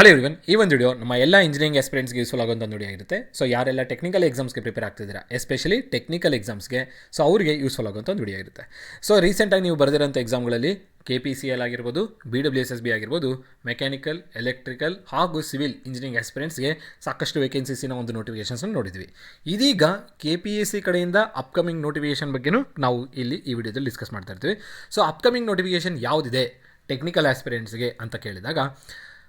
Hello everyone, ಈ ಒಂದು video ನಮ್ಮ ಎಲ್ಲ ಇಂಜಿನಿಯರಿಂಗ್ ಆಸ್ಪಿರೆಂಟ್ಸ್ಗೆ ಯೂಸ್ಫುಲ್ ಆಗುವಂಥ ವಿಡಿಯೋ ಆಗಿರುತ್ತೆ. ಸೊ ಯಾರೆಲ್ಲ ಟೆಕ್ನಿಕಲ್ ಎಕ್ಸಾಮ್ಸ್ಗೆ ಪ್ರಿಪೇರ್ ಆಗ್ತಿದ್ದೀರಾ, ಎಸ್ಪೆಷಲಿ ಟೆಕ್ನಿಕಲ್ ಎಕ್ಸಾಮ್ಸ್ಗೆ, ಸೊ ಅವರಿಗೆ ಯೂಸ್ಫುಲ್ ಆಗುವಂಥ ಒಂದು ವಿಡಿಯೋ ಇರುತ್ತೆ. ಸೊ ರೀಸೆಂಟಾಗಿ ನೀವು ಬರೆದಿರೋಂಥ ಎಕ್ಸಾಮ್ಗಳಲ್ಲಿ KPCL ಆಗಿರ್ಬೋದು, BWSSB ಆಗಿರ್ಬೋದು, ಮೆಕ್ಯಾನಿಕಲ್, ಎಲೆಕ್ಟ್ರಿಕಲ್ ಹಾಗೂ ಸಿವಿಲ್ ಇಂಜಿನಿಯರಿಂಗ್ ಆಸ್ಪಿರೆಂಟ್ಸ್ಗೆ ಸಾಕಷ್ಟು ವೇಕೆನ್ಸೀಸಿನ ಒಂದು ನೋಟಿಫಿಕೇಷನ್ಸ್ನ ನೋಡಿದ್ವಿ. ಇದೀಗ KPSC ಕಡೆಯಿಂದ ಅಪ್ಕಮಿಂಗ್ ನೋಟಿಫಿಕೇಷನ್ ಬಗ್ಗೆನೂ ನಾವು ಇಲ್ಲಿ ಈ ವಿಡಿಯೋದಲ್ಲಿ ಡಿಸ್ಕಸ್ ಮಾಡ್ತಾ ಇರ್ತೀವಿ. ಸೊ ಅಪ್ಕಮಿಂಗ್ ನೋಟಿಫಿಕೇಷನ್ ಯಾವುದಿದೆ ಟೆಕ್ನಿಕಲ್ ಆಸ್ಪಿರೆಂಟ್ಸ್ಗೆ ಅಂತ ಕೇಳಿದಾಗ,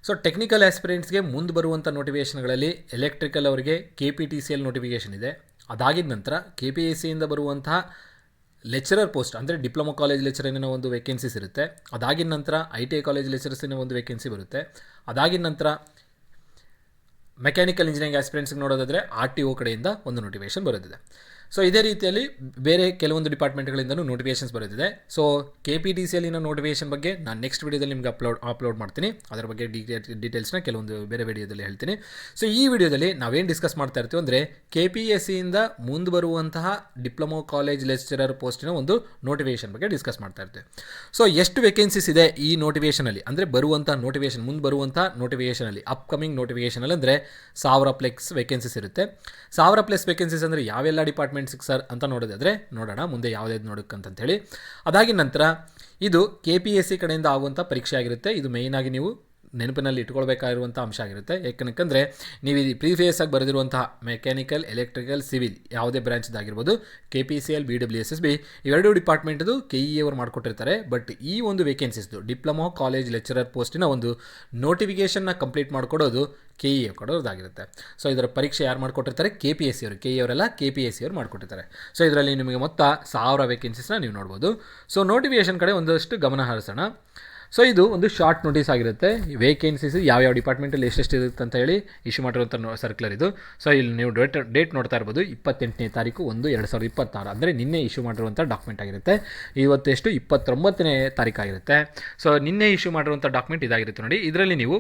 ಸೊ ಟೆಕ್ನಿಕಲ್ ಆಸ್ಪಿರೆಂಟ್ಸ್ಗೆ ಮುಂದೆ ಬರುವಂಥ ನೋಟಿಫಿಕೇಷನ್ಗಳಲ್ಲಿ ಎಲೆಕ್ಟ್ರಿಕಲ್ ಅವರಿಗೆ KPTCL ನೋಟಿಫಿಕೇಷನ್ ಇದೆ. ಅದಾಗಿದ ನಂತರ KPSCಯಿಂದ ಬರುವಂತಹ ಲೆಕ್ಚರರ್ ಪೋಸ್ಟ್ ಅಂದರೆ ಡಿಪ್ಲೊಮಾ ಕಾಲೇಜ್ ಲೆಕ್ಚರಿನ ಒಂದು ವೇಕೆನ್ಸೀಸ್ ಇರುತ್ತೆ. ಅದಾಗಿದ ನಂತರ ITI ಕಾಲೇಜ್ ಲೆಕ್ಚರರ್ಸಿನ ಒಂದು ವೇಕೆನ್ಸಿ ಬರುತ್ತೆ. ಅದಾಗಿದ ನಂತರ ಮೆಕ್ಯಾನಿಕಲ್ ಇಂಜಿನಿಯರಿಂಗ್ ಆಸ್ಪಿರೆಂಟ್ಸ್ಗೆ ನೋಡೋದಾದರೆ RTO ಕಡೆಯಿಂದ ಒಂದು ನೋಟಿಫಿಕೇಷನ್ ಬರುತ್ತಿದೆ. ಸೊ ಇದೇ ರೀತಿಯಲ್ಲಿ ಬೇರೆ ಕೆಲವೊಂದು ಡಿಪಾರ್ಟ್ಮೆಂಟ್ಗಳಿಂದಲೂ ನೋಟಿಫಿಕೇಷನ್ಸ್ ಬರುತ್ತಿದೆ. ಸೊ KPTCLನ ನೋಟಿಫಿಕೇಷನ್ ಬಗ್ಗೆ ನಾನು ನೆಕ್ಸ್ಟ್ ವಿಡಿಯೋದಲ್ಲಿ ನಿಮಗೆ ಅಪ್ಲೋಡ್ ಮಾಡ್ತೀನಿ. ಅದರ ಬಗ್ಗೆ ಡೀಟೇಲ್ಸ್ನ ಕೆಲವೊಂದು ಬೇರೆ ವಿಡಿಯೋದಲ್ಲಿ ಹೇಳ್ತೀನಿ. ಸೊ ಈ ವಿಡಿಯೋದಲ್ಲಿ ನಾವೇನು ಡಿಸ್ಕಸ್ ಮಾಡ್ತಾ ಇರ್ತೀವಿ ಅಂದರೆ KPSCಯಿಂದ ಮುಂದೆ ಬರುವಂತಹ ಡಿಪ್ಲೊಮಾ ಕಾಲೇಜ್ ಲೆಕ್ಚರರ್ ಪೋಸ್ಟಿನ ಒಂದು ನೋಟಿಫಿಕೇಷನ್ ಬಗ್ಗೆ ಡಿಸ್ಕಸ್ ಮಾಡ್ತಾ ಇರ್ತೀವಿ. ಸೊ ಎಷ್ಟು ವೇಕೆನ್ಸೀಸ್ ಇದೆ ಈ ನೋಟಿಫಿಕೇಷನಲ್ಲಿ ಅಂದರೆ ಬರುವಂಥ ನೋಟಿಫಿಕೇಷನ್, ಮುಂದೆ ಬರುವಂಥ ನೋಟಿಫಿಕೇಷನಲ್ಲಿ, ಅಪ್ಕಮಿಂಗ್ ನೋಟಿಫಿಕೇಷನಲ್ಲಿ ಅಂದರೆ 1000+ ವೇಕೆನ್ಸೀಸ್ ಇರುತ್ತೆ. 1000+ ವೇಕೆನ್ಸೀಸ್ ಅಂದರೆ ಯಾವೆಲ್ಲ ಡಿಪಾರ್ಟ್ಮೆಂಟ್ ಸರ್ ಅಂತ ನೋಡೋದಾದರೆ ನೋಡೋಣ ಮುಂದೆ ಯಾವುದಾದ್ರು ನೋಡೋಕ್ಕಂತೇಳಿ. ಅದಾಗಿದ ನಂತರ ಇದು KPSC ಕಡೆಯಿಂದ ಆಗುವಂಥ ಪರೀಕ್ಷೆ ಆಗಿರುತ್ತೆ. ಇದು ಮೇಯ್ನಾಗಿ ನೀವು ನೆನಪಿನಲ್ಲಿ ಇಟ್ಕೊಳ್ಬೇಕಾಗಿರುವಂಥ ಅಂಶ ಆಗಿರುತ್ತೆ. ಯಾಕಂದರೆ ನೀವು ಈ ಪ್ರೀವಿಯಸ್ ಆಗಿ ಬರೆದಿರುವಂತಹ ಮೆಕ್ಯಾನಿಕಲ್, ಎಲೆಕ್ಟ್ರಿಕಲ್, ಸಿವಿಲ್ ಯಾವುದೇ ಬ್ರಾಂಚ್ದಾಗಿರ್ಬೋದು, KPCL, BWSSB ಇವೆರಡೂ ಡಿಪಾರ್ಟ್ಮೆಂಟ್ದು KE ಅವರು ಮಾಡಿಕೊಟ್ಟಿರ್ತಾರೆ. ಬಟ್ ಈ ಒಂದು ವೇಕೆನ್ಸೀಸ್ದು ಡಿಪ್ಲೊಮಾ ಕಾಲೇಜ್ ಲೆಕ್ಚರರ್ ಪೋಸ್ಟಿನ ಒಂದು ನೋಟಿಫಿಕೇಷನ್ನ ಕಂಪ್ಲೀಟ್ ಮಾಡಿಕೊಡೋದು KE ಕೊಡೋದಾಗಿರುತ್ತೆ. ಸೊ ಇದರ ಪರೀಕ್ಷೆ ಯಾರು ಮಾಡಿಕೊಟ್ಟಿರ್ತಾರೆ? KPSC ಅವರು. KE ಅವರೆಲ್ಲ KPSC ಅವರು ಮಾಡಿಕೊಟ್ಟಿರ್ತಾರೆ. ಸೊ ಇದರಲ್ಲಿ ನಿಮಗೆ ಮೊತ್ತ 1000 ವೇಕೆನ್ಸೀಸ್ನ ನೀವು ನೋಡ್ಬೋದು. ಸೊ ನೋಟಿಫಿಕೇಷನ್ ಕಡೆ ಒಂದಷ್ಟು ಗಮನ ಹರಿಸೋಣ. ಸೊ ಇದು ಒಂದು ಶಾರ್ಟ್ ನೋಟಿಸ್ ಆಗಿರುತ್ತೆ. ವೇಕೆನ್ಸೀಸ್ ಯಾವ್ಯಾವ ಡಿಪಾರ್ಟ್ಮೆಂಟಲ್ಲಿ ಎಷ್ಟೆಷ್ಟು ಇರುತ್ತೆ ಅಂತ ಹೇಳಿ ಇಶ್ಯೂ ಮಾಡಿರುವಂಥ ಸರ್ಕ್ಯುಲರ್ ಇದು. ಸೊ ಇಲ್ಲಿ ನೀವು ಡೇಟ್ ನೋಡ್ತಾ ಇರ್ಬೋದು, 28ನೇ ತಾರೀಕು 1/2026 ಅಂದರೆ ನಿನ್ನೆ ಇಶ್ಯೂ ಮಾಡಿರುವಂಥ ಡಾಕ್ಯುಮೆಂಟ್ ಆಗಿರುತ್ತೆ. ಇವತ್ತು ಎಷ್ಟು 29ನೇ ತಾರೀಕು ಆಗಿರುತ್ತೆ. ಸೊ ನಿನ್ನೆ ಇಶ್ಯೂ ಮಾಡಿರುವಂಥ ಡಾಕ್ಯುಮೆಂಟ್ ಇದಾಗಿರುತ್ತೆ ನೋಡಿ. ಇದರಲ್ಲಿ ನೀವು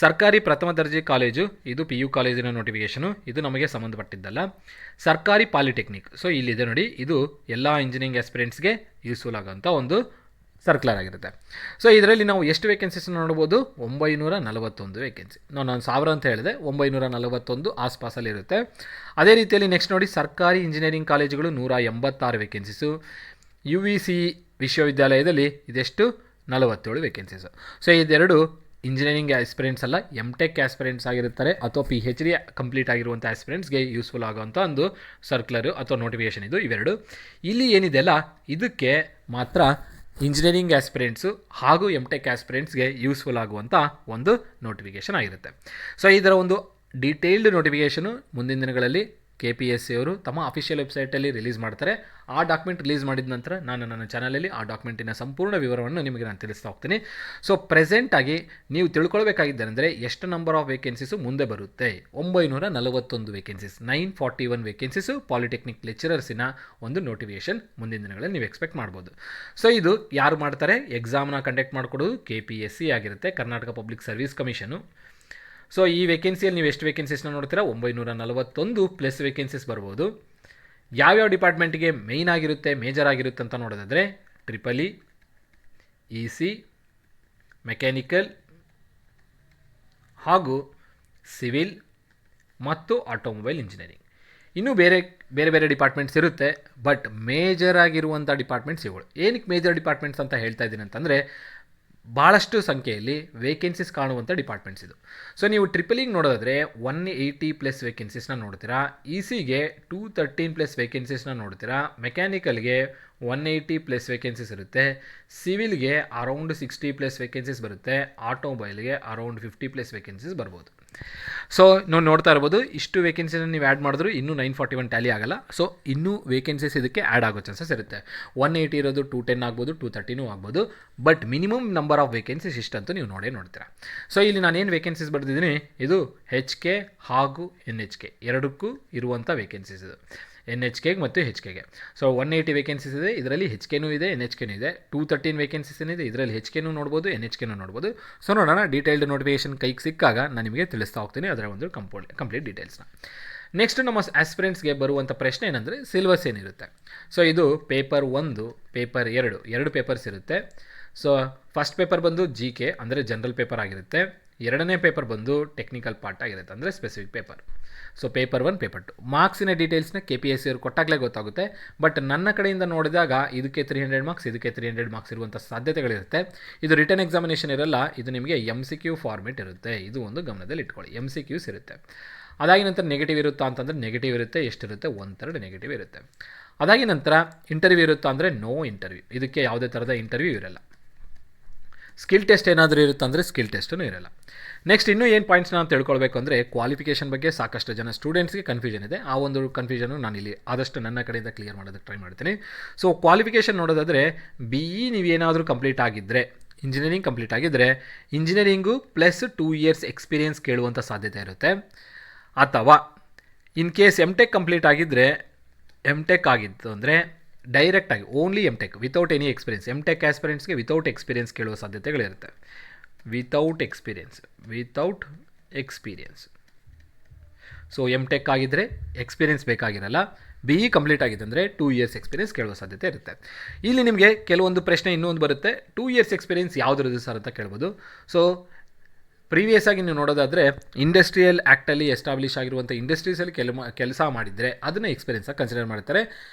ಸರ್ಕಾರಿ ಪ್ರಥಮ ದರ್ಜೆ ಕಾಲೇಜು, ಇದು PU ಕಾಲೇಜಿನ ನೋಟಿಫಿಕೇಷನು, ಇದು ನಮಗೆ ಸಂಬಂಧಪಟ್ಟಿದ್ದಲ್ಲ. ಸರ್ಕಾರಿ ಪಾಲಿಟೆಕ್ನಿಕ್, ಸೊ ಇಲ್ಲಿದೆ ನೋಡಿ, ಇದು ಎಲ್ಲ ಇಂಜಿನಿಯರಿಂಗ್ ಆಸ್ಪಿರೆಂಟ್ಸ್ಗೆ ಯೂಸ್ಫುಲ್ ಆಗೋಂಥ ಒಂದು ಸರ್ಕ್ಯುಲರ್ ಆಗಿರುತ್ತೆ. ಸೊ ಇದರಲ್ಲಿ ನಾವು ಎಷ್ಟು ವೇಕೆನ್ಸೀಸ್ನ ನೋಡ್ಬೋದು? 941 ವೇಕೆನ್ಸಿ. ನಾನು 1000 ಅಂತ ಹೇಳಿದೆ, 941 ಆಸ್ಪಾಸಲ್ಲಿರುತ್ತೆ. ಅದೇ ರೀತಿಯಲ್ಲಿ ನೆಕ್ಸ್ಟ್ ನೋಡಿ, ಸರ್ಕಾರಿ ಇಂಜಿನಿಯರಿಂಗ್ ಕಾಲೇಜುಗಳು 186 ವೇಕೆನ್ಸೀಸು. UVC ವಿಶ್ವವಿದ್ಯಾಲಯದಲ್ಲಿ ಇದೆಷ್ಟು? 47 ವೇಕೆನ್ಸೀಸು. ಸೊ ಇದೆರಡು ಇಂಜಿನಿಯರಿಂಗ್ ಆಸ್ಪಿರೆಂಟ್ಸ್ ಅಲ್ಲ, MTech ಆಸ್ಪಿರೆಂಟ್ಸ್ ಆಗಿರ್ತಾರೆ ಅಥವಾ PhD ಕಂಪ್ಲೀಟ್ ಆಗಿರುವಂಥ ಆಸ್ಪಿರೆಂಟ್ಸ್ಗೆ ಯೂಸ್ಫುಲ್ ಆಗೋವಂಥ ಒಂದು ಸರ್ಕ್ಯುಲರು ಅಥವಾ ನೋಟಿಫಿಕೇಷನ್ ಇದು. ಇವೆರಡು ಇಲ್ಲಿ ಏನಿದೆ ಅಲ್ಲ, ಇದಕ್ಕೆ ಮಾತ್ರ ಇಂಜಿನಿಯರಿಂಗ್ ಆಸ್ಪಿರೆಂಟ್ಸು ಹಾಗೂ MTech ಆಸ್ಪಿರೆಂಟ್ಸ್ಗೆ ಯೂಸ್ಫುಲ್ ಆಗುವಂಥ ಒಂದು ನೋಟಿಫಿಕೇಷನ್ ಆಗಿರುತ್ತೆ. ಸೊ ಇದರ ಒಂದು ಡೀಟೇಲ್ಡ್ ನೋಟಿಫಿಕೇಷನು ಮುಂದಿನ ದಿನಗಳಲ್ಲಿ KPSC ಅವರು ತಮ್ಮ ಅಫಿಷಿಯಲ್ ವೆಬ್ಸೈಟಲ್ಲಿ ರಿಲೀಸ್ ಮಾಡ್ತಾರೆ. ಆ ಡಾಕ್ಯುಮೆಂಟ್ ರಿಲೀಸ್ ಮಾಡಿದ ನಂತರ ನಾನು ನನ್ನ ಚಾನಲಲ್ಲಿ ಆ ಡಾಕ್ಯುಮೆಂಟಿನ ಸಂಪೂರ್ಣ ವಿವರವನ್ನು ನಿಮಗೆ ನಾನು ತಿಳಿಸ್ತಾ ಹೋಗ್ತೀನಿ. ಸೊ ಪ್ರೆಸೆಂಟಾಗಿ ನೀವು ತಿಳ್ಕೊಳ್ಬೇಕಾಗಿದ್ದೇನೆಂದರೆ ಎಷ್ಟು ನಂಬರ್ ಆಫ್ ವೇಕೆನ್ಸೀಸು ಮುಂದೆ ಬರುತ್ತೆ? 941 ವೇಕೆನ್ಸೀಸ್, 941 ವೇಕೆನ್ಸೀಸು ಪಾಲಿಟೆಕ್ನಿಕ್ ಲೆಕ್ಚರರ್ಸಿನ ಒಂದು ನೋಟಿಫಿಕೇಷನ್ ಮುಂದಿನ ದಿನಗಳಲ್ಲಿ ನೀವು ಎಕ್ಸ್ಪೆಕ್ಟ್ ಮಾಡ್ಬೋದು. ಸೊ ಇದು ಯಾರು ಮಾಡ್ತಾರೆ? ಎಕ್ಸಾಮ್ನ ಕಂಡಕ್ಟ್ ಮಾಡಿಕೊಡೋದು KPSC ಆಗಿರುತ್ತೆ, Karnataka public service commission. So ಈ ವೇಕೆನ್ಸಿಯಲ್ಲಿ ನೀವು ಎಷ್ಟು ವೇಕೆನ್ಸೀಸ್ನ ನೋಡ್ತೀರಾ? 941+ ವೇಕೆನ್ಸೀಸ್ ಬರ್ಬೋದು. ಯಾವ್ಯಾವ ಡಿಪಾರ್ಟ್ಮೆಂಟಿಗೆ ಮೇಯ್ನ್ ಆಗಿರುತ್ತೆ, ಮೇಜರ್ ಆಗಿರುತ್ತೆ ಅಂತ ನೋಡೋದಾದರೆ EEE, EC, ಮೆಕ್ಯಾನಿಕಲ್ ಹಾಗೂ ಸಿವಿಲ್ ಮತ್ತು ಆಟೋಮೊಬೈಲ್ ಇಂಜಿನಿಯರಿಂಗ್. ಇನ್ನೂ ಬೇರೆ ಬೇರೆ ಡಿಪಾರ್ಟ್ಮೆಂಟ್ಸ್ ಇರುತ್ತೆ, ಬಟ್ ಮೇಜರ್ ಆಗಿರುವಂಥ ಡಿಪಾರ್ಟ್ಮೆಂಟ್ಸ್ ಇವುಗಳು. ಏನಕ್ಕೆ ಮೇಜರ್ ಡಿಪಾರ್ಟ್ಮೆಂಟ್ಸ್ ಅಂತ ಹೇಳ್ತಾ ಇದ್ದೀನಿ ಅಂತಂದರೆ, ಭಾಳಷ್ಟು ಸಂಖ್ಯೆಯಲ್ಲಿ ವೇಕೆನ್ಸೀಸ್ ಕಾಣುವಂಥ ಡಿಪಾರ್ಟ್ಮೆಂಟ್ಸ್ ಇದು. ಸೊ ನೀವು EEE ನೋಡೋದಾದರೆ 180+ ವೇಕೆನ್ಸೀಸ್ನ ನೋಡ್ತೀರಾ, ECಗೆ 213+ ವೇಕೆನ್ಸೀಸ್ನ ನೋಡ್ತೀರಾ, ಮೆಕ್ಯಾನಿಕಲ್ಗೆ 180+ ವೇಕೆನ್ಸೀಸ್ ಇರುತ್ತೆ, ಸಿವಿಲ್ಗೆ ಅರೌಂಡ್ 60+ ವೇಕೆನ್ಸೀಸ್ ಬರುತ್ತೆ, ಆಟೋಮೊಬೈಲ್ಗೆ ಅರೌಂಡ್ 50+ ವೇಕೆನ್ಸೀಸ್ ಬರ್ಬೋದು. ಸೊ ನಾವು ನೋಡ್ತಾ ಇರ್ಬೋದು, ಇಷ್ಟು ವೇಕೆನ್ಸಿನ ನೀವು ಆ್ಯಡ್ ಮಾಡಿದ್ರು ಇನ್ನೂ 941 ಟ್ಯಾಲಿ ಆಗಲ್ಲ. ಸೊ ಇನ್ನೂ ವೇಕೆನ್ಸೀಸ್ ಇದಕ್ಕೆ ಆ್ಯಡ್ ಆಗೋ ಚಾನ್ಸಸ್ ಇರುತ್ತೆ. 180 ಇರೋದು 210 ಆಗ್ಬೋದು, 230 ಆಗ್ಬೋದು, but minimum number of vacancies ಇಷ್ಟಂತೂ ನೀವು ನೋಡ್ತೀರಾ. ಸೊ ಇಲ್ಲಿ ನಾನೇನು ವೇಕೆನ್ಸೀಸ್ ಬರೆದಿದ್ದೀನಿ, ಇದು HK ಹಾಗೂ NHK ಎರಡಕ್ಕೂ ಇರುವಂಥ ವೇಕೆನ್ಸೀಸ್ ಇದು. NHK ಮತ್ತು HKಗೆ. ಸೊ 180 ವೇಕೆನ್ಸೀಸ್ ಇದೆ, ಇದರಲ್ಲಿ HKನೂ ಇದೆ, NHKನೂ ಇದೆ. 213 ವೇಕೆನ್ಸೀಸ್ ಏನಿದೆ, ಇದರಲ್ಲಿ HKನೂ ನೋಡ್ಬೋದು, NHKನೂ ನೋಡ್ಬೋದು. ಸೊ ನೋಡೋಣ, ಡೀಟೇಲ್ಡ್ ನೋಟಿಫಿಕೇಷನ್ ಕೈಗೆ ಸಿಕ್ಕಾಗ ನಾನು ನಿಮಗೆ ತಿಳಿಸ್ತಾ ಹೋಗ್ತೀನಿ ಅದರ ಒಂದು ಕಂಪ್ಲೀಟ್ ಡೀಟೇಲ್ಸ್ನ. ನೆಕ್ಸ್ಟ್ ನಮ್ಮ ಆಸ್ಪಿರೆಂಟ್ಸ್ಗೆ ಬರುವಂಥ ಪ್ರಶ್ನೆ ಏನಂದರೆ, ಸಿಲೆಬಸ್ ಏನಿರುತ್ತೆ. ಸೊ ಇದು ಪೇಪರ್ 1, ಪೇಪರ್ 2 ಪೇಪರ್ಸ್ ಇರುತ್ತೆ. ಸೊ ಫಸ್ಟ್ ಪೇಪರ್ ಬಂದು GK ಅಂದರೆ ಜನರಲ್ ಪೇಪರ್ ಆಗಿರುತ್ತೆ. ಎರಡನೇ ಪೇಪರ್ ಬಂದು ಟೆಕ್ನಿಕಲ್ ಪಾರ್ಟ್ ಆಗಿರುತ್ತೆ, ಅಂದರೆ specific paper. So paper 1 paper 2 ಮಾರ್ಕ್ಸಿನ ಡೀಟೇಲ್ಸ್ನ KPSC ಅವ್ರು ಕೊಟ್ಟಾಗಲೇ ಗೊತ್ತಾಗುತ್ತೆ. ಬಟ್ ನನ್ನ ಕಡೆಯಿಂದ ನೋಡಿದಾಗ ಇದಕ್ಕೆ 300 ಮಾರ್ಕ್ಸ್, ಇದಕ್ಕೆ 300 ಮಾರ್ಕ್ಸ್ ಇರುವಂಥ ಸಾಧ್ಯತೆಗಳಿರುತ್ತೆ. ಇದು ರಿಟರ್ನ್ ಎಕ್ಸಾಮಿನೇಷನ್ ಇರಲ್ಲ, ಇದು ನಿಮಗೆ MCQ ಫಾರ್ಮೆಟ್ ಇರುತ್ತೆ. ಇದು ಒಂದು ಗಮನದಲ್ಲಿ ಇಟ್ಕೊಳ್ಳಿ, MCQs ಇರುತ್ತೆ. ಅದಾಗಿ ನಂತರ ನೆಗೆಟಿವ್ ಇರುತ್ತಾ ಅಂತಂದರೆ ನೆಗೆಟಿವ್ ಇರುತ್ತೆ. ಎಷ್ಟಿರುತ್ತೆ? 1/3 ನೆಗೆಟಿವ್ ಇರುತ್ತೆ. ಅದಾಗಿ ನಂತರ ಇಂಟರ್ವ್ಯೂ ಇರುತ್ತಾ ಅಂದರೆ ನೋ ಇಂಟರ್ವ್ಯೂ, ಇದಕ್ಕೆ ಯಾವುದೇ ಥರದ ಇಂಟರ್ವ್ಯೂ ಇರಲ್ಲ. ಸ್ಕಿಲ್ ಟೆಸ್ಟ್ ಏನಾದರೂ ಇರುತ್ತಾ ಅಂದರೆ ಸ್ಕಿಲ್ ಟೆಸ್ಟೂ ಇರಲ್ಲ. ನೆಕ್ಸ್ಟ್ ಇನ್ನೂ ಏನು ಪಾಯಿಂಟ್ಸ್ನ ನಾವು ತಿಳ್ಕೊಳ್ಬೇಕು ಅಂದರೆ ಕ್ವಾಲಿಫಿಕೇಷನ್ ಬಗ್ಗೆ ಸಾಕಷ್ಟು ಜನ ಸ್ಟೂಡೆಂಟ್ಸ್ಗೆ ಕನ್ಫ್ಯೂಷನ್ ಇದೆ. ಆ ಒಂದು ಕನ್ಫ್ಯೂಷನು ನಾನಿಲ್ಲಿ ಆದಷ್ಟು ನನ್ನ ಕಡೆಯಿಂದ ಕ್ಲಿಯರ್ ಮಾಡೋದಕ್ಕೆ ಟ್ರೈ ಮಾಡ್ತೀನಿ. ಸೊ ಕ್ವಾಲಿಫಿಕೇಷನ್ ನೋಡೋದಾದರೆ BE ನೀವೇನಾದರೂ ಕಂಪ್ಲೀಟ್ ಆಗಿದ್ದರೆ, ಇಂಜಿನಿಯರಿಂಗ್ ಕಂಪ್ಲೀಟ್ ಆಗಿದ್ದರೆ ಇಂಜಿನಿಯರಿಂಗು ಪ್ಲಸ್ 2 ಇಯರ್ಸ್ ಎಕ್ಸ್ಪೀರಿಯೆನ್ಸ್ ಕೇಳುವಂಥ ಸಾಧ್ಯತೆ ಇರುತ್ತೆ. ಅಥವಾ ಇನ್ ಕೇಸ್ MTech ಕಂಪ್ಲೀಟ್ ಆಗಿದ್ದರೆ, MTech ಆಗಿತ್ತು ಅಂದರೆ ಡೈರೆಕ್ಟಾಗಿ only MTech without any experience, MTech ಆಸ್ಪಿರೆಂಟ್ಸ್ಗೆ ವಿತೌಟ್ ಎಕ್ಸ್ಪೀರಿಯನ್ಸ್ ಕೇಳುವ ಸಾಧ್ಯತೆಗಳಿರುತ್ತೆ. Without experience. ಸೊ MTech ಆಗಿದ್ದರೆ ಎಕ್ಸ್ಪೀರಿಯನ್ಸ್ ಬೇಕಾಗಿರಲ್ಲ. BE ಕಂಪ್ಲೀಟ್ ಆಗಿದೆ ಅಂದರೆ 2 ಇಯರ್ಸ್ ಎಕ್ಸ್ಪೀರಿಯನ್ಸ್ ಕೇಳುವ ಸಾಧ್ಯತೆ ಇರುತ್ತೆ. ಇಲ್ಲಿ ನಿಮಗೆ ಕೆಲವೊಂದು ಪ್ರಶ್ನೆ ಇನ್ನೊಂದು ಬರುತ್ತೆ, 2 ಇಯರ್ಸ್ ಎಕ್ಸ್ಪೀರಿಯನ್ಸ್ ಯಾವುದ್ರದ್ದು ಸರ್ ಅಂತ ಕೇಳ್ಬೋದು. ಸೊ ಪ್ರೀವಿಯಸ್ ಆಗಿ ನೀವು ನೋಡೋದಾದರೆ ಇಂಡಸ್ಟ್ರಿಯಲ್ ಆ್ಯಕ್ಟಲ್ಲಿ ಎಸ್ಟಾಬ್ಲಿಷ್ ಆಗಿರುವಂಥ ಇಂಡಸ್ಟ್ರೀಸಲ್ಲಿ ಕೆಲಸ ಮಾಡಿದರೆ ಅದನ್ನು ಎಕ್ಸ್ಪೀರಿಯನ್ಸಾಗಿ ಕನ್ಸಿಡರ್ ಮಾಡ್ತಾರೆ.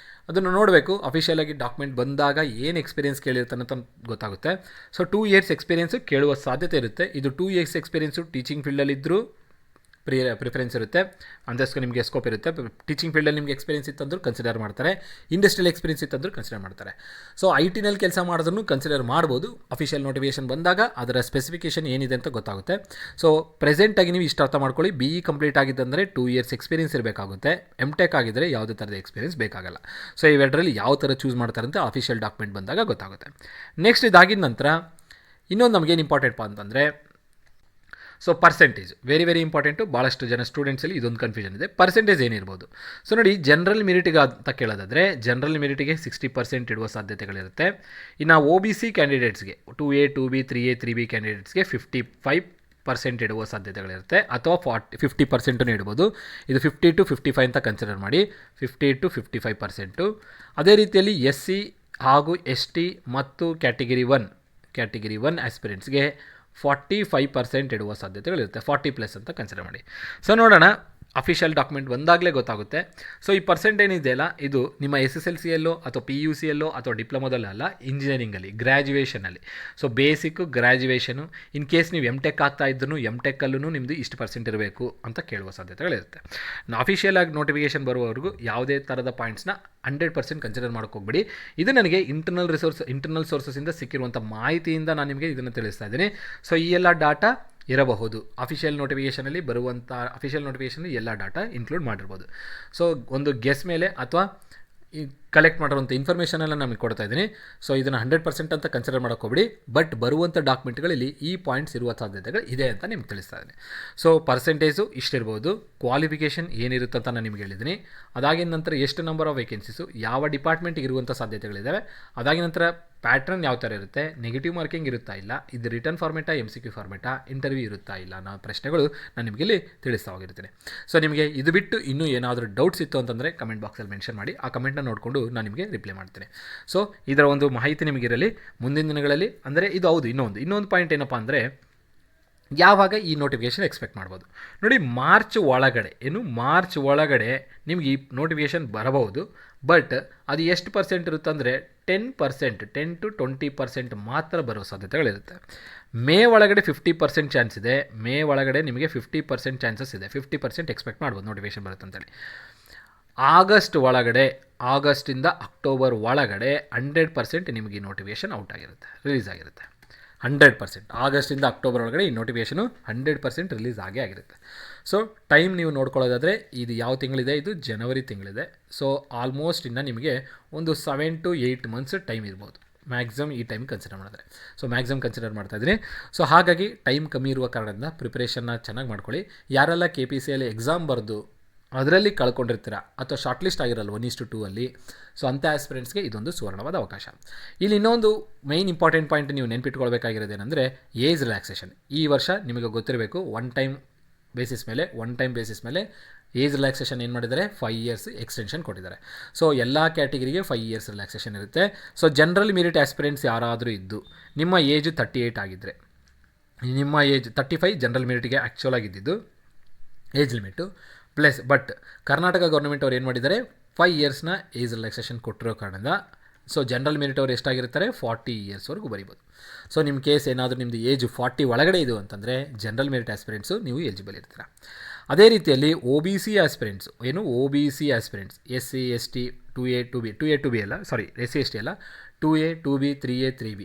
ಅದನ್ನು ನೋಡಬೇಕು, ಅಫಿಷಿಯಲಾಗಿ ಡಾಕ್ಯುಮೆಂಟ್ ಬಂದಾಗ ಏನು ಎಕ್ಸ್ಪೀರಿಯನ್ಸ್ ಕೇಳಿರ್ತಾನೆ ಅಂತ ಗೊತ್ತಾಗುತ್ತೆ. ಸೊ 2 ಇಯರ್ಸ್ ಎಕ್ಸ್ಪೀರಿಯನ್ಸು ಕೇಳುವ ಸಾಧ್ಯತೆ ಇರುತ್ತೆ. ಇದು 2 ಇಯರ್ಸ್ ಎಕ್ಸ್ಪೀರಿಯನ್ಸು ಟೀಚಿಂಗ್ ಫೀಲ್ಡಲ್ಲಿದ್ದರೂ ಪ್ರಿಫರೆನ್ಸ್ ಇರುತ್ತೆ, ಅಂದಷ್ಟು ನಿಮಗೆ ಸ್ಕೋಪ್ ಇರುತ್ತೆ. ಟೀಚಿಂಗ್ ಫೀಲ್ಡಲ್ಲಿ ನಿಮಗೆ ಎಕ್ಸ್ಪೀರಿಯನ್ಸ್ ಇತ್ತಂದ್ರೂ ಕನ್ಸಿಡರ್ ಮಾಡ್ತಾರೆ, ಇಂಡಸ್ಟ್ರಿಯಲ್ ಎಕ್ಸ್ಪೀರಿಯನ್ಸ್ ಇತ್ತಂದ್ರೂ ಕನ್ಸಿಡರ್ ಮಾಡ್ತಾರೆ. ಸೊ IT-ನಲ್ಲಿ ಕೆಲಸ ಮಾಡೋದನ್ನು ಕನ್ಸಿಡರ್ ಮಾಡ್ಬೋದು. ಅಫಿಷಿಯಲ್ ನೋಟಿಫಿಕೇಷನ್ ಬಂದಾಗ ಅದರ ಸ್ಪೆಸಿಫಿಕೇಷನ್ ಏನಿದೆ ಅಂತ ಗೊತ್ತಾಗುತ್ತೆ. ಸೊ ಪ್ರೆಸೆಂಟಾಗಿ ನೀವು ಇಷ್ಟು ಅರ್ಥ ಮಾಡ್ಕೊಳ್ಳಿ, BE ಕಂಪ್ಲೀಟ್ ಆಗಿದ್ದಂದರೆ 2 ಇಯರ್ಸ್ ಎಕ್ಸ್ಪೀರಿಯನ್ಸ್ ಇರಬೇಕಾಗುತ್ತೆ. MTech ಆಗಿದ್ದರೆ ಯಾವುದೇ ಥರದ ಎಕ್ಸ್ಪೀರಿಯನ್ಸ್ ಬೇಕಾಗಲ್ಲ. ಸೊ ಇವೆರಡರಲ್ಲಿ ಯಾವ ಥರ ಚೂಸ್ ಮಾಡ್ತಾರೆ ಅಂತ ಅಫಿಷಿಯಲ್ ಡಾಕ್ಯುಮೆಂಟ್ ಬಂದಾಗ ಗೊತ್ತಾಗುತ್ತೆ. ನೆಕ್ಸ್ಟ್ ಇದಾಗಿದ ನಂತರ ಇನ್ನೊಂದು ನಮಗೇನು ಇಂಪಾರ್ಟೆಂಟ್ ಅಂತಂದರೆ so percentage very very important. ಭಾಳಷ್ಟು ಜನ ಸ್ಟೂಡೆಂಟ್ಸಲ್ಲಿ ಇದೊಂದು ಕನ್ಫ್ಯೂಷನ್ ಇದೆ, ಪರ್ಸೆಂಟೇಜ್ ಏನಿರ್ಬೋದು. ಸೊ ನೋಡಿ, ಜನರಲ್ ಮೆರಿಟಿಗೆ ಅಂತ ಕೇಳೋದಾದರೆ ಜನರಲ್ ಮೆರಿಟಿಗೆ 60% ಇಡುವ ಸಾಧ್ಯತೆಗಳಿರುತ್ತೆ. ಇನ್ನು OBC ಕ್ಯಾಂಡಿಡೇಟ್ಸ್ಗೆ 2A 2B 3A 3B ಕ್ಯಾಂಡಿಡೇಟ್ಸ್ಗೆ 55% ಇಡುವ ಸಾಧ್ಯತೆಗಳಿರುತ್ತೆ, ಅಥವಾ 50% ಇಡ್ಬೋದು. ಇದು 50 to 55 ಅಂತ ಕನ್ಸಿಡರ್ ಮಾಡಿ, 50 to 55%. ಅದೇ ರೀತಿಯಲ್ಲಿ SC ಹಾಗೂ ST ಮತ್ತು ಕ್ಯಾಟಗಿರಿ 1 ಆಸ್ಪಿರೆಂಟ್ಸ್ಗೆ 45% ಇಡುವ ಸಾಧ್ಯತೆಗಳಿರುತ್ತೆ, 40+ ಅಂತ ಕನ್ಸಿಡರ್ ಮಾಡಿ. ಸೊ ನೋಡೋಣ, ಅಫಿಷಿಯಲ್ ಡಾಕ್ಯುಮೆಂಟ್ ಬಂದಾಗಲೇ ಗೊತ್ತಾಗುತ್ತೆ. ಸೊ ಈ ಪರ್ಸೆಂಟ್ ಏನಿದೆಯಲ್ಲ, ಇದು ನಿಮ್ಮ SSLCಯಲ್ಲೋ ಅಥವಾ PUCಯಲ್ಲೋ ಅಥವಾ ಡಿಪ್ಲೊಮೋದಲ್ಲ, ಇಂಜಿನಿಯರಿಂಗಲ್ಲಿ ಗ್ರ್ಯಾಜುಯೇಷನಲ್ಲಿ. So basic graduation, in case ನೀವು MTech ಆಗ್ತಾ ಇದ್ರೂ MTechಲ್ಲೂ ನಿಮ್ಮದು ಇಷ್ಟು ಪರ್ಸೆಂಟ್ ಇರಬೇಕು ಅಂತ ಕೇಳುವ ಸಾಧ್ಯತೆಗಳಿರುತ್ತೆ. ಅಫಿಷಿಯಲ್ ಆಗಿ ನೋಟಿಫಿಕೇಷನ್ ಬರುವವರೆಗೂ ಯಾವುದೇ ಥರದ ಪಾಯಿಂಟ್ಸ್ನ 100% ಕನ್ಸಿಡರ್ ಮಾಡೋಕ್ಕೋಗ್ಬೇಡಿ. ಇದು ನನಗೆ ಇಂಟರ್ನಲ್ ಸೋರ್ಸಸ್ಸಿಂದ ಸಿಕ್ಕಿರುವಂಥ ಮಾಹಿತಿಯಿಂದ ನಾನು ನಿಮಗೆ ಇದನ್ನು ತಿಳಿಸ್ತಾ ಇದ್ದೀನಿ. ಸೊ ಈ ಎಲ್ಲ ಡಾಟಾ ಇರಬಹುದು, ಅಫಿಷಿಯಲ್ ನೋಟಿಫಿಕೇಷನಲ್ಲಿ ಬರುವಂಥ ಅಫಿಷಿಯಲ್ ನೋಟಿಫಿಕೇಷನಲ್ಲಿ ಎಲ್ಲ ಡಾಟಾ ಇನ್ಕ್ಲೂಡ್ ಮಾಡಿರ್ಬೋದು. ಸೊ ಒಂದು ಗೆಸ್ ಮೇಲೆ ಅಥವಾ ಈ ಕಲೆಕ್ಟ್ ಮಾಡಿರುವಂಥ ಇನ್ಫಾರ್ಮೇಷನೆಲ್ಲ ನಮಗೆ ಕೊಡ್ತಾ ಇದ್ದೀನಿ. ಸೊ ಇದನ್ನು 100% ಅಂತ ಕನ್ಸಿಡರ್ ಮಾಡೋಕ್ಕೋಗ್ಬೇಡಿ. ಬಟ್ ಬರುವಂಥ ಡಾಕ್ಯುಮೆಂಟ್ಗಳಲ್ಲಿ ಈ ಪಾಯಿಂಟ್ಸ್ ಇರುವ ಸಾಧ್ಯತೆಗಳು ಇದೆ ಅಂತ ನಿಮ್ಗೆ ತಿಳಿಸ್ತಾ ಇದ್ದೀನಿ. ಸೊ ಪರ್ಸೆಂಟೇಜು ಇಷ್ಟಿರ್ಬೋದು, ಕ್ವಾಲಿಫಿಕೇಷನ್ ಏನಿರುತ್ತೆ ಅಂತ ನಾನು ನಿಮ್ಗೆ ಹೇಳಿದ್ದೀನಿ. ಅದಾಗಿನ ನಂತರ ಎಷ್ಟು ನಂಬರ್ ಆಫ್ ವೇಕೆನ್ಸೀಸು ಯಾವ ಡಿಪಾರ್ಟ್ಮೆಂಟಿಗೆ ಇರುವಂಥ ಸಾಧ್ಯತೆಗಳಿದ್ದಾವೆ. ಅದಾಗಿನ ನಂತರ ಪ್ಯಾಟ್ರನ್ ಯಾವ ಥರ ಇರುತ್ತೆ, ನೆಗೆಟಿವ್ ಮಾರ್ಕಿಂಗ್ ಇರುತ್ತಾ ಇಲ್ಲ, ಇದು ರಿಟರ್ನ್ ಫಾರ್ಮೆಟಾ MCQ ಫಾರ್ಮೆಟಾ, ಇಂಟರ್ವ್ಯೂ ಇರುತ್ತಾ ಇಲ್ಲ ಅನ್ನೋ ಪ್ರಶ್ನೆಗಳು ನಾನು ನಿಮಗೆ ಇಲ್ಲಿ ತಿಳಿಸ್ತಾ ಹೋಗಿರ್ತೀನಿ. ಸೊ ನಿಮಗೆ ಇದು ಬಿಟ್ಟು ಇನ್ನೂ ಏನಾದರೂ ಡೌಟ್ಸ್ ಇತ್ತು ಅಂತಂದರೆ ಕಮೆಂಟ್ ಬಾಕ್ಸಲ್ಲಿ ಮೆನ್ಷನ್ ಮಾಡಿ, ಆ ಕಮೆಂಟ್ನ ನೋಡಿಕೊಂಡು ನಾನು ನಿಮಗೆ ರಿಪ್ಲೈ ಮಾಡ್ತೀನಿ. ಸೊ ಇದರ ಒಂದು ಮಾಹಿತಿ ನಿಮಗಿರಲಿ ಮುಂದಿನ ದಿನಗಳಲ್ಲಿ. ಅಂದರೆ ಇದು ಹೌದು, ಇನ್ನೊಂದು ಪಾಯಿಂಟ್ ಏನಪ್ಪ ಅಂದರೆ ಯಾವಾಗ ಈ ನೋಟಿಫಿಕೇಷನ್ ಎಕ್ಸ್ಪೆಕ್ಟ್ ಮಾಡ್ಬೋದು ನೋಡಿ, ಮಾರ್ಚ್ ಒಳಗಡೆ ನಿಮ್ಗೆ ಈ ನೋಟಿಫಿಕೇಷನ್ ಬರಬಹುದು. ಬಟ್ ಅದು ಎಷ್ಟು ಪರ್ಸೆಂಟ್ ಇರುತ್ತೆ ಅಂದರೆ 10% to 20% ಮಾತ್ರ ಬರೋ ಸಾಧ್ಯತೆಗಳಿರುತ್ತೆ. ಮೇ ಒಳಗಡೆ 50% ಚಾನ್ಸ್ ಇದೆ, ಮೇ ಒಳಗಡೆ ನಿಮಗೆ 50% ಚಾನ್ಸಸ್ ಇದೆ, 50% ಎಕ್ಸ್ಪೆಕ್ಟ್ ಮಾಡ್ಬೋದು ನೋಟಿಫಿಕೇಷನ್ ಬರುತ್ತೆ ಅಂತೇಳಿ. ಆಗಸ್ಟಿಂದ ಅಕ್ಟೋಬರ್ ಒಳಗಡೆ 100% ನಿಮಗೆ ಈ ನೋಟಿಫಿಕೇಷನ್ ರಿಲೀಸ್ ಆಗಿರುತ್ತೆ. 100% ಆಗಸ್ಟಿಂದ ಅಕ್ಟೋಬರ್ ಒಳಗಡೆ ಈ ನೋಟಿಫಿಕೇಷನು 100% ರಿಲೀಸ್ ಆಗಿರುತ್ತೆ. ಸೊ ಟೈಮ್ ನೀವು ನೋಡ್ಕೊಳ್ಳೋದಾದರೆ ಇದು ಯಾವ ತಿಂಗಳಿದೆ, ಇದು ಜನವರಿ ತಿಂಗಳಿದೆ. ಸೊ ಆಲ್ಮೋಸ್ಟ್ ಇನ್ನು ನಿಮಗೆ ಒಂದು 7 to 8 months ಟೈಮ್ ಇರ್ಬೋದು ಮ್ಯಾಕ್ಸಿಮಮ್ ಈ ಟೈಮ್ ಕನ್ಸಿಡರ್ ಮಾಡಿದ್ರೆ. ಸೊ ಮ್ಯಾಕ್ಸಿಮಮ್ ಕನ್ಸಿಡರ್ ಮಾಡ್ತಾಯಿದ್ದೀನಿ. ಸೊ ಹಾಗಾಗಿ ಟೈಮ್ ಕಮ್ಮಿ ಇರುವ ಕಾರಣದಿಂದ ಪ್ರಿಪ್ರೇಷನ್ನ ಚೆನ್ನಾಗಿ ಮಾಡ್ಕೊಳ್ಳಿ. ಯಾರೆಲ್ಲ KPCಯಲ್ಲಿ ಎಕ್ಸಾಮ್ ಬರೆದು ಅದರಲ್ಲಿ ಕಳ್ಕೊಂಡಿರ್ತೀರ ಅಥವಾ ಶಾರ್ಟ್ ಲಿಸ್ಟ್ ಆಗಿರಲ್ಲ 1:2 ಅಲ್ಲಿ, ಸೊ ಅಂಥ ಆಸ್ಪಿರೆಂಟ್ಸ್ಗೆ ಇದೊಂದು ಸುವರ್ಣವಾದ ಅವಕಾಶ. ಇಲ್ಲಿ ಇನ್ನೊಂದು ಮೈನ್ ಇಂಪಾರ್ಟೆಂಟ್ ಪಾಯಿಂಟ್ ನೀವು ನೆನ್ಪಿಟ್ಕೊಳ್ಬೇಕಾಗಿರೋದೇನೆಂದರೆ ಏಜ್ ರಿಲ್ಯಾಕ್ಸೇಷನ್. ಈ ವರ್ಷ ನಿಮಗೆ ಗೊತ್ತಿರಬೇಕು, ಒನ್ ಟೈಮ್ ಬೇಸಿಸ್ ಮೇಲೆ ಏಜ್ ರಿಲ್ಯಾಕ್ಸೇಷನ್ ಏನು ಮಾಡಿದ್ದಾರೆ, 5 years ಎಕ್ಸ್ಟೆನ್ಷನ್ ಕೊಟ್ಟಿದ್ದಾರೆ. ಸೊ ಎಲ್ಲ ಕ್ಯಾಟಗಿರಿಗೆ 5 years ರಿಲ್ಯಾಕ್ಸೇಷನ್ ಇರುತ್ತೆ. ಸೊ ಜನರಲ್ ಮೆರಿಟ್ ಆಸ್ಪಿರೆಂಟ್ಸ್ ಯಾರಾದರೂ ಇದ್ದು ನಿಮ್ಮ ಏಜು 38 ಆಗಿದ್ದರೆ ನಿಮ್ಮ ಏಜ್ 35 ಜನರಲ್ ಮೆರಿಟಿಗೆ ಆ್ಯಕ್ಚುಲ್ ಆಗಿದ್ದು age limit plus but Karnataka government ಅವ್ರು ಏನು ಮಾಡಿದ್ದಾರೆ 5 ಇಯರ್ಸ್ನ ಏಜ್ ರಿಲ್ಯಾಕ್ಸೇಷನ್ ಕೊಟ್ಟಿರೋ ಕಾರಣದಿಂದ ಸೊ ಜನರಲ್ ಮೆರಿಟ್ ಅವ್ರು ಎಷ್ಟಾಗಿರ್ತಾರೆ 40 ಇಯರ್ಸ್ವರೆಗೂ ಬರಿಬೋದು. ಸೊ ನಿಮ್ಮ ಕೇಸ್ ಏನಾದರೂ ನಿಮ್ಮದು ಏಜ್ 40 ಒಳಗಡೆ ಇದು ಅಂತಂದರೆ ಜನರಲ್ ಮೆರಿಟ್ ಆಸ್ಪಿರೆಂಟ್ಸು ನೀವು ಎಲಿಜಿಬಲ್ ಇರ್ತೀರ. ಅದೇ ರೀತಿಯಲ್ಲಿ OBC ಆಸ್ಪಿರೆಂಟ್ಸು ಏನು OBC aspirants SC ST 2A 2B ಅಲ್ಲ ಸಾರಿ SC ST ಅಲ್ಲ 2A 2B 3A 3B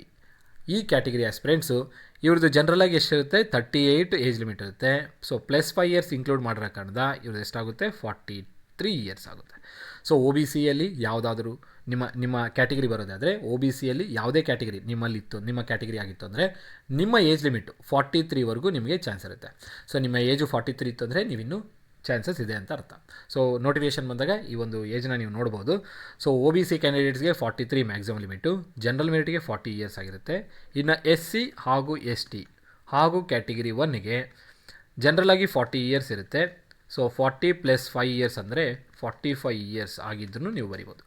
ಈ ಕ್ಯಾಟಗರಿ ಆಸ್ಪಿರೆಂಟ್ಸು ಇವ್ರದ್ದು ಜನರಲಾಗಿ ಎಷ್ಟಿರುತ್ತೆ 38 ಏಜ್ ಲಿಮಿಟ್ ಇರುತ್ತೆ. ಸೊ ಪ್ಲಸ್ 5 ಇಯರ್ಸ್ ಇನ್ಕ್ಲೂಡ್ ಮಾಡಿರೋ ಕಾರಣದ ಇವ್ರದ್ದು ಎಷ್ಟಾಗುತ್ತೆ 43 ಇಯರ್ಸ್ ಆಗುತ್ತೆ. ಸೊ OBCಯಲ್ಲಿ ಯಾವುದಾದ್ರೂ ನಿಮ್ಮ ಕ್ಯಾಟಗರಿ ಬರೋದಾದರೆ OBCಯಲ್ಲಿ ಯಾವುದೇ ಕ್ಯಾಟಗರಿ ನಿಮ್ಮಲ್ಲಿತ್ತು ನಿಮ್ಮ ಕ್ಯಾಟಗರಿ ಆಗಿತ್ತು ಅಂದರೆ ನಿಮ್ಮ ಏಜ್ ಲಿಮಿಟು 43ವರೆಗೂ ನಿಮಗೆ ಚಾನ್ಸ್ ಇರುತ್ತೆ. ಸೊ ನಿಮ್ಮ ಏಜು 43 ಇತ್ತು ಅಂದರೆ ನೀವಿನ್ನೂ ಚಾನ್ಸಸ್ ಇದೆ ಅಂತ ಅರ್ಥ. ಸೊ ನೋಟಿಫಿಕೇಷನ್ ಬಂದಾಗ ಈ ಒಂದು ಏಜ್ನ ನೀವು ನೋಡ್ಬೋದು. ಸೊ OBC ಕ್ಯಾಂಡಿಡೇಟ್ಸ್ಗೆ 43 ಮ್ಯಾಕ್ಸಿಮಮ್ ಲಿಮಿಟು, ಜನರಲ್ ಮೆರಿಟಿಗೆ 40 ಇಯರ್ಸ್ ಆಗಿರುತ್ತೆ. ಇನ್ನು SC ಹಾಗೂ ST ಹಾಗೂ ಕ್ಯಾಟಗರಿ 1ಗೆ ಜನರಲಾಗಿ 40 ಇಯರ್ಸ್ ಇರುತ್ತೆ. ಸೊ 40 + 5 ಇಯರ್ಸ್ ಅಂದರೆ 45 ಇಯರ್ಸ್ ಆಗಿದ್ದನ್ನು ನೀವು ಬರಿಬೋದು.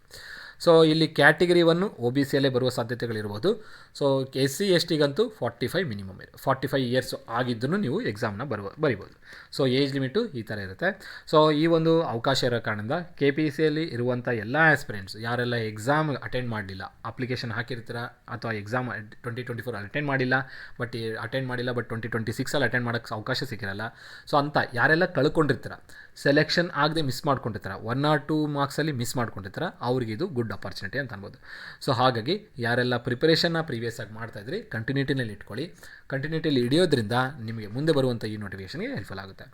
ಸೊ ಇಲ್ಲಿ ಕ್ಯಾಟಗರಿ 1 OBCಯಲ್ಲೇ ಬರುವ ಸಾಧ್ಯತೆಗಳಿರ್ಬೋದು. ಸೊ SC STಗಂತೂ 45 ಮಿನಿಮಮ್ 45 ಇಯರ್ಸ್ ಆಗಿದ್ದನ್ನು ನೀವು ಎಕ್ಸಾಮ್ನ ಬರಿಬೋದು. ಸೊ ಏಜ್ ಲಿಮಿಟು ಈ ಥರ ಇರುತ್ತೆ. ಸೊ ಈ ಒಂದು ಅವಕಾಶ ಇರೋ ಕಾರಣದಿಂದ KPCಯಲ್ಲಿ ಇರುವಂಥ ಎಲ್ಲ ಆಸ್ಪಿರೆಂಟ್ಸ್ ಯಾರೆಲ್ಲ ಎಕ್ಸಾಮ್ ಅಟೆಂಡ್ ಮಾಡಲಿಲ್ಲ, ಅಪ್ಲಿಕೇಶನ್ ಹಾಕಿರ್ತೀರ ಅಥವಾ ಎಕ್ಸಾಮ್ 2024 ಅಟೆಂಡ್ ಮಾಡಿಲ್ಲ ಬಟ್ 2026 ಅಟೆಂಡ್ ಮಾಡೋಕ್ಕೆ ಅವಕಾಶ ಸಿಕ್ಕಿರಲ್ಲ. ಸೊ ಅಂತ ಯಾರೆಲ್ಲ ಕಳ್ಕೊಂಡಿರ್ತೀರ, ಸೆಲೆಕ್ಷನ್ ಆಗದೆ ಮಿಸ್ ಮಾಡ್ಕೊಂಡಿರ್ತಾರೆ, 1 or 2 ಮಾರ್ಕ್ಸಲ್ಲಿ ಮಿಸ್ ಮಾಡ್ಕೊಂಡಿರ್ತಾರೆ, ಅವ್ರಿಗೆ ಇದು ಗುಡ್ ಅಪಾರ್ಚುನಿಟಿ ಅಂತ ಅನ್ಬೋದು. ಸೊ ಹಾಗಾಗಿ ಯಾರೆಲ್ಲ ಪ್ರಿಪರೇಷನ್ನ ಪ್ರೀವಿಯಸ್ ಆಗಿ ಮಾಡ್ತಾಯಿದ್ರಿ ಕಂಟಿನ್ಯೂಟಿನಲ್ಲಿ ಇಟ್ಕೊಳ್ಳಿ. ಕಂಟಿನ್ಯೂಟಿಯಲ್ಲಿ ಹಿಡಿಯೋದ್ರಿಂದ ನಿಮಗೆ ಮುಂದೆ ಬರುವಂಥ ಈ ನೋಟಿಫಿಕೇಷನ್ಗೆ ಹೆಲ್ಪ್ಫುಲ್ ಆಗುತ್ತೆ.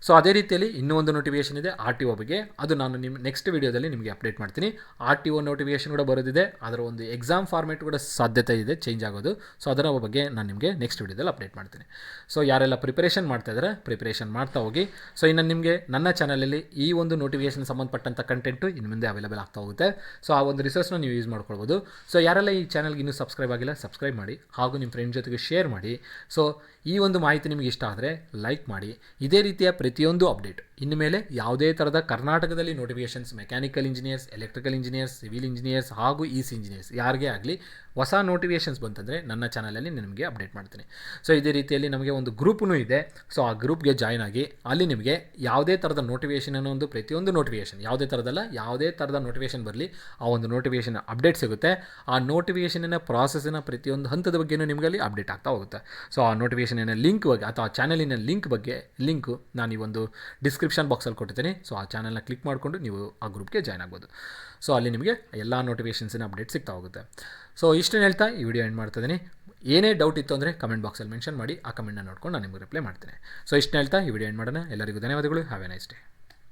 ಸೊ ಅದೇ ರೀತಿಯಲ್ಲಿ ಇನ್ನೂ ಒಂದು ನೋಟಿಫಿಕೇಷನ್ ಇದೆ RTO ಬಗ್ಗೆ, ಅದು ನಾನು ನಿಮ್ಮ ನೆಕ್ಸ್ಟ್ ವೀಡಿಯೋದಲ್ಲಿ ನಿಮಗೆ ಅಪ್ಡೇಟ್ ಮಾಡ್ತೀನಿ. RTO ನೋಟಿಫಿಕೇಷನ್ ಕೂಡ ಬರೋದಿದೆ, ಅದರ ಒಂದು ಎಕ್ಸಾಮ್ ಫಾರ್ಮೇಟ್ ಕೂಡ ಸಾಧ್ಯತೆ ಇದೆ ಚೇಂಜ್ ಆಗೋದು. ಸೊ ಅದರ ಬಗ್ಗೆ ನಾನು ನಿಮಗೆ ನೆಕ್ಸ್ಟ್ ವೀಡಿಯೋದಲ್ಲಿ ಅಪ್ಡೇಟ್ ಮಾಡ್ತೀನಿ. ಸೊ ಯಾರೆಲ್ಲ ಪ್ರಿಪರೇಷನ್ ಮಾಡ್ತಾಯಿದ್ದಾರೆ ಪ್ರಿಪರೇಷನ್ ಮಾಡ್ತಾ ಹೋಗಿ. ಸೊ ಇನ್ನು ನಿಮಗೆ ನನ್ನ ಚಾನಲಲ್ಲಿ ಈ ಒಂದು ನೋಟಿಫಿಕೇಷನ್ ಸಂಬಂಧಪಟ್ಟಂಥ ಕಂಟೆಂಟು ಇನ್ನು ಮುಂದೆ ಅವೈಲೇಬಲ್ ಆಗ್ತಾ ಹೋಗುತ್ತೆ. ಸೊ ಆ ಒಂದು ರಿಸೋರ್ಸ್ನ ನೀವು ಯೂಸ್ ಮಾಡ್ಕೊಳ್ಬೋದು. ಸೊ ಯಾರೆಲ್ಲ ಈ ಚಾನಲ್ಗೆ ಇನ್ನೂ ಸಬ್ಸ್ಕ್ರೈಬ್ ಆಗಿಲ್ಲ ಸಬ್ಸ್ಕ್ರೈಬ್ ಮಾಡಿ, ಹಾಗೂ ನಿಮ್ಮ ಫ್ರೆಂಡ್ ಜೊತೆಗೆ ಶೇರ್ ಮಾಡಿ. ಸೊ ಈ ಒಂದು ಮಾಹಿತಿ ನಿಮಗೆ ಇಷ್ಟ ಆದರೆ ಲೈಕ್ ಮಾಡಿ. ಇದೇ ರೀತಿಯ ಪ್ರತಿಯೊಂದು ಅಪ್ಡೇಟ್ ಇನ್ನು ಮೇಲೆ ಯಾವುದೇ ಥರದ ಕರ್ನಾಟಕದಲ್ಲಿ notifications mechanical engineers, electrical engineers, civil engineers ಹಾಗೂ EC ಇಂಜಿನಿಯರ್ಸ್ ಯಾರಿಗೇ ಆಗಲಿ ಹೊಸ ನೋಟಿಫಿಕೇಷನ್ಸ್ ಬಂತಂದರೆ ನನ್ನ ಚಾನಲಲ್ಲಿ ನಿಮಗೆ ಅಪ್ಡೇಟ್ ಮಾಡ್ತೀನಿ. ಸೊ ಇದೇ ರೀತಿಯಲ್ಲಿ ನಮಗೆ ಒಂದು ಗ್ರೂಪೂ ಇದೆ. ಸೊ ಆ ಗ್ರೂಪ್ಗೆ ಜಾಯ್ನ್ ಆಗಿ ಅಲ್ಲಿ ನಿಮಗೆ ಯಾವುದೇ ಥರದ ನೋಟಿಫಿಕೇಷನ್ ಅನ್ನೋ ಒಂದು ಪ್ರತಿಯೊಂದು ನೋಟಿಫಿಕೇಷನ್ ಯಾವುದೇ ಥರದ ನೋಟಿಫಿಕೇಷನ್ ಬರಲಿ ಆ ಒಂದು ನೋಟಿಫಿಕೇಷನ್ ಅಪ್ಡೇಟ್ ಸಿಗುತ್ತೆ. ಆ ನೋಟಿಫಿಕೇಷನಿನ ಪ್ರಾಸೆಸ್ಸಿನ ಪ್ರತಿಯೊಂದು ಹಂತದ ಬಗ್ಗೆಯೂ ನಿಮಗೆ ಅಲ್ಲಿ ಅಪ್ಡೇಟ್ ಆಗ್ತಾ ಹೋಗುತ್ತೆ. ಸೊ ಆ ನೋಟಿಫಿಕೇಷನಿನ ಲಿಂಕ್ ಬಗ್ಗೆ ಅಥವಾ ಆ ಚಾನಲಿನ ಲಿಂಕು ನಾನು ಈ ಒಂದು ಡಿಸ್ಕ್ರಿಪ್ಷನ್ ಬಾಕ್ಸಲ್ಲಿ ಕೊಟ್ಟಿದ್ದೀನಿ. ಸೊ ಆ ಚಾನಲ್ನ ಕ್ಲಿಕ್ ಮಾಡಿಕೊಂಡು ನೀವು ಆ ಗ್ರೂಪ್ಗೆ ಜಾಯ್ನ್ ಆಗ್ಬೋದು. ಸೊ ಅಲ್ಲಿ ನಿಮಗೆ ಎಲ್ಲ ನೋಟಿಫಿಕೇಷನ್ಸಿನ ಅಪ್ಡೇಟ್ ಸಿಗ್ತಾ ಹೋಗುತ್ತೆ. ಸೊ ಇಷ್ಟನ್ನು ಹೇಳ್ತಾ ಈ ವಿಡಿಯೋ ಎಂಡ್ ಮಾಡ್ತಿದ್ದೀನಿ. ಏನೇ ಡೌಟ್ ಇತ್ತು ಅಂದರೆ ಕಮೆಂಟ್ ಬಾಕ್ಸಲ್ಲಿ ಮೆನ್ಷನ್ ಮಾಡಿ, ಆ ಕಮೆಂಟ್ನ ನೋಡ್ಕೊಂಡು ನಾನು ನಿಮಗೆ ರಿಪ್ಲೈ ಮಾಡ್ತೀನಿ. ಸೊ ಇಷ್ಟನ್ನು ಹೇಳ್ತಾ ಈ ವಿಡಿಯೋ ಎಂಡ್ ಮಾಡೋಣ. ಎಲ್ಲರಿಗೂ ಧನ್ಯವಾದಗಳು. Have A nice day.